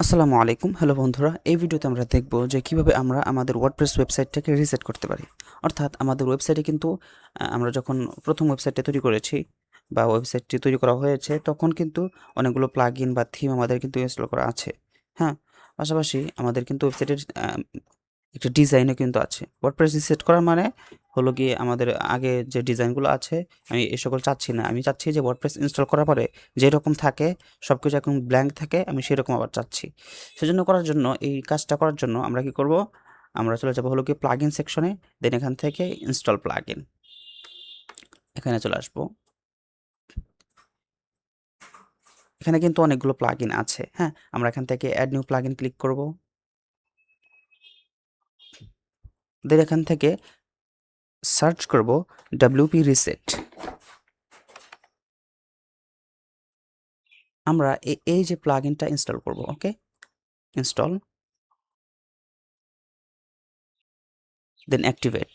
আসসালামু আলাইকুম। হ্যালো বন্ধুরা, এই ভিডিওতে আমরা দেখব যে কিভাবে আমরা আমাদের ওয়ার্ডপ্রেস ওয়েবসাইটটাকে রিসেট করতে পারি। অর্থাৎ আমাদের ওয়েবসাইটে কিন্তু আমরা যখন প্রথম ওয়েবসাইটটা তৈরি করেছি বা ওয়েবসাইটটি তৈরি করা হয়েছে, তখন কিন্তু অনেকগুলো প্লাগইন বা থিম আমাদের কিন্তু ইনস্টল করা আছে। হ্যাঁ? পাশাপাশি আমাদের কিন্তু ওয়েবসাইটের একটা ডিজাইনও কিন্তু আছে। ওয়ার্ডপ্রেস রিসেট করা মানে হলো গিয়ে আমাদের আগে যে ডিজাইনগুলো আছে, আমি এ সকল চাচ্ছি না। আমি চাচ্ছি যে ওয়ার্ডপ্রেস ইনস্টল করার পরে যেরকম থাকে, সবকিছু একদম ব্ল্যাঙ্ক থাকে, আমি সেরকম আবার চাচ্ছি। সেজন্য করার জন্য, এই কাজটা করার জন্য আমরা কি করব? আমরা চলে যাব হলো গিয়ে প্লাগইন সেকশনে, দেন এখান থেকে ইনস্টল প্লাগইন। এখানে চলে আসবো। এখানে কিন্তু অনেকগুলো প্লাগইন আছে। হ্যাঁ? আমরা এখান থেকে অ্যাড নিউ প্লাগইন ক্লিক করব। দেন এখান থেকে সার্চ করব WP রিসেট। আমরা এই যে প্লাগইনটা ইনস্টল করব। ওকে? ইনস্টল, দেন অ্যাক্টিভেট।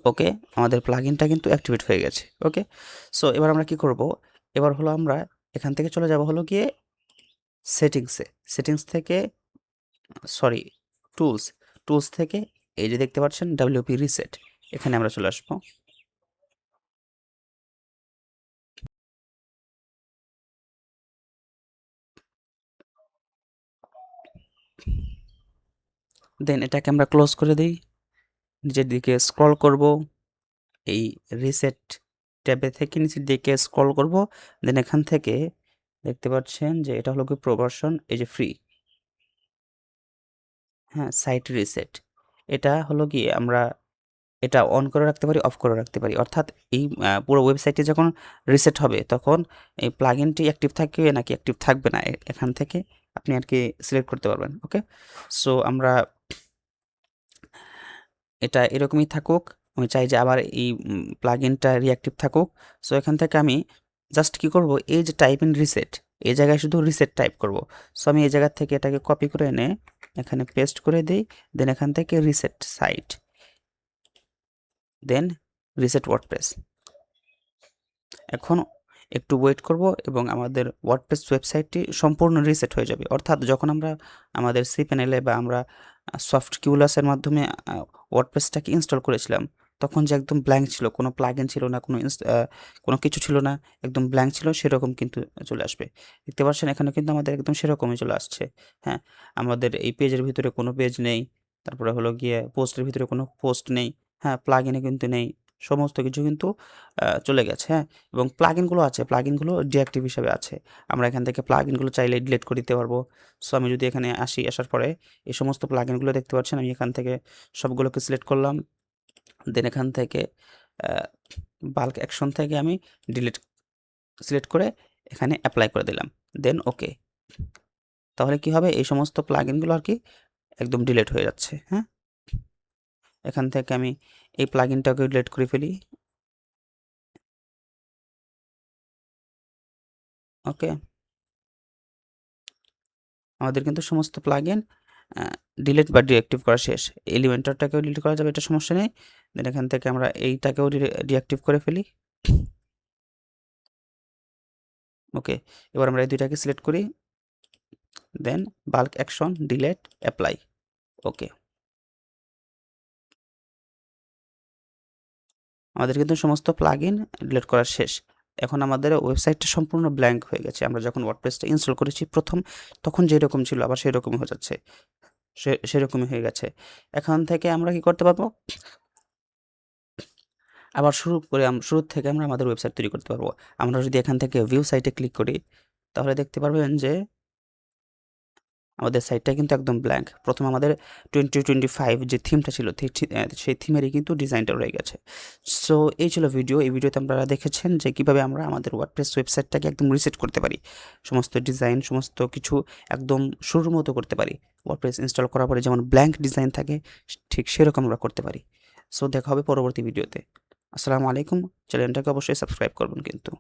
ওকে, আমাদের প্লাগইনটা কিন্তু অ্যাক্টিভেট হয়ে গেছে। ওকে? সো এবার আমরা কি করব? এবার হলো আমরা এখান থেকে চলে যাব হলো গিয়ে সেটিংসে। সেটিংস থেকে সরি, টুলস। টুলস থেকে এই যে দেখতে পাচ্ছেন WP রিসেট। এখানে আমরা চলে আসবো। দেন এটাকে আমরা ক্লোজ করে দেই। নিচের দিকে স্ক্রল করব। এই রিসেট ট্যাবে থেকে নিচের দিকে স্ক্রল করব। দেন এখান থেকে দেখতে পাচ্ছেন যে এটা হলো গিয়ে প্রো ভার্সন, এই যে ফ্রি। হ্যাঁ, সাইট রিসেট। এটা হলো গিয়ে আমরা এটা অন করে রাখতে পারি, অফ করে রাখতে পারি। অর্থাৎ এই পুরো ওয়েবসাইটটি যখন রিসেট হবে, তখন এই প্লাগইনটি অ্যাক্টিভ থাকবে নাকি অ্যাক্টিভ থাকবে না, এখান থেকে আপনি আরকি সিলেক্ট করতে পারবেন। ওকে? সো আমরা এটা এরকমই থাকুক। আমি চাই যে আবার এই প্লাগইনটা রিঅ্যাক্টিভ থাকুক। সো এখান থেকে আমি জাস্ট কি করব? এই যে টাইপ ইন রিসেট, এই জায়গায় শুধু রিসেট টাইপ করব। সো আমি এই জায়গা থেকে এটাকে কপি করে এনে এখানে পেস্ট করে দেই। দেন এখান থেকে রিসেট সাইট, দেন রিসেট ওয়ার্ডপ্রেস। এখন একটু ওয়েট করব এবং আমাদের ওয়ার্ডপ্রেস ওয়েবসাইটটি সম্পূর্ণ রিসেট হয়ে যাবে। অর্থাৎ যখন আমরা আমাদের cPanel এ বা আমরা সফট কিউলাসের মাধ্যমে ওয়ার্ডপ্রেসটাকে ইনস্টল করেছিলাম, তখন যে একদম ব্ল্যাঙ্ক ছিল, কোনো প্লাগইন ছিল না, কোনো কিছু ছিল না, একদম ব্ল্যাঙ্ক ছিল, সেরকম কিন্তু চলে আসবে। দেখতে পাচ্ছেন এখানে কিন্তু আমাদের একদম সেরকমই চলে আসছে। হ্যাঁ? আমাদের এই পেজের ভিতরে কোনো পেজ নেই। তারপরে হলো গিয়ে পোস্টের ভিতরে কোনো পোস্ট নেই। হ্যাঁ? প্লাগইনে কিন্তু নেই। সমস্ত কিছু কিন্তু চলে গেছে। হ্যাঁ? এবং প্লাগইনগুলো আছে, প্লাগইনগুলো ডিঅ্যাক্টিভ হিসাবে আছে। আমরা এখান থেকে প্লাগইনগুলো চাইলে ডিলিট করে দিতে পারবো। সো আমি যদি এখানে আসি, আসার পরে এই সমস্ত প্লাগইনগুলো দেখতে পাচ্ছেন, আমি এখান থেকে সবগুলোকে সিলেক্ট করলাম। দেন এখান থেকে আ বাল্ক অ্যাকশন থেকে আমি ডিলিট সিলেক্ট করে এখানে এপ্লাই করে দিলাম। দেন ওকে। তাহলে কি হবে? এই সমস্ত প্লাগইনগুলো আরকি একদম ডিলিট হয়ে যাচ্ছে। হ্যাঁ? এখান থেকে আমি এই প্লাগইনটাকে ডিলিট করে ফেলি। ওকে? আমাদের কিন্তু সমস্ত প্লাগইন আ ডিলিট বা ডিঅ্যাক্টিভ করা শেষ। এলিমেন্টরটাকেও ডিলিট করা যাবে, এটা সমস্যা নেই। দেন এখান থেকে আমরা এইটাকেও ডিঅ্যাক্টিভ করে ফেলি। ওকে। এবার আমরা এই ২ টাকে সিলেক্ট করি। দেন বাল্ক অ্যাকশন, ডিলিট, এপ্লাই। ওকে। আমাদের কিন্তু সমস্ত প্লাগইন ডিলিট করা শেষ। এখন আমাদের ওয়েবসাইটটা সম্পূর্ণ ব্ল্যাংক হয়ে গেছে। আমরা যখন ওয়ার্ডপ্রেসটা ইনস্টল করেছি ১ম, তখন যেরকম ছিল আবার সেরকমই হয়ে যাচ্ছে। সেরকমই হয়ে গেছে। এখন থেকে আমরা কি করতে পারবো? আবার শুরু থেকে আমরা আমাদের ওয়েবসাইট তৈরি করতে পারবো। আমরা যদি এখান থেকে ভিউ সাইটে ক্লিক করি, তাহলে দেখতে পারবেন যে আমাদের সাইটটা কিন্তু একদম ব্ল্যাংক। ১ম আমাদের 2025 যে থিমটা ছিল, সেই থিমেরই কিন্তু ডিজাইনটা রয়ে গেছে। সো এই ছিল ভিডিও। এই ভিডিওতে আপনারা দেখেছেন যে কিভাবে আমরা আমাদের ওয়ার্ডপ্রেস ওয়েবসাইটটাকে একদম রিসেট করতে পারি। সমস্ত ডিজাইন, সমস্ত কিছু একদম শুরুর মতো করতে পারি। ওয়ার্ডপ্রেস ইনস্টল করার পরে যেমন ব্ল্যাংক ডিজাইন থাকে, ঠিক সেরকম আমরা করতে পারি। সো দেখা হবে পরবর্তী ভিডিওতে। আসসালামু আলাইকুম। চ্যানেলটাকে অবশ্যই সাবস্ক্রাইব করবেন কিন্তু।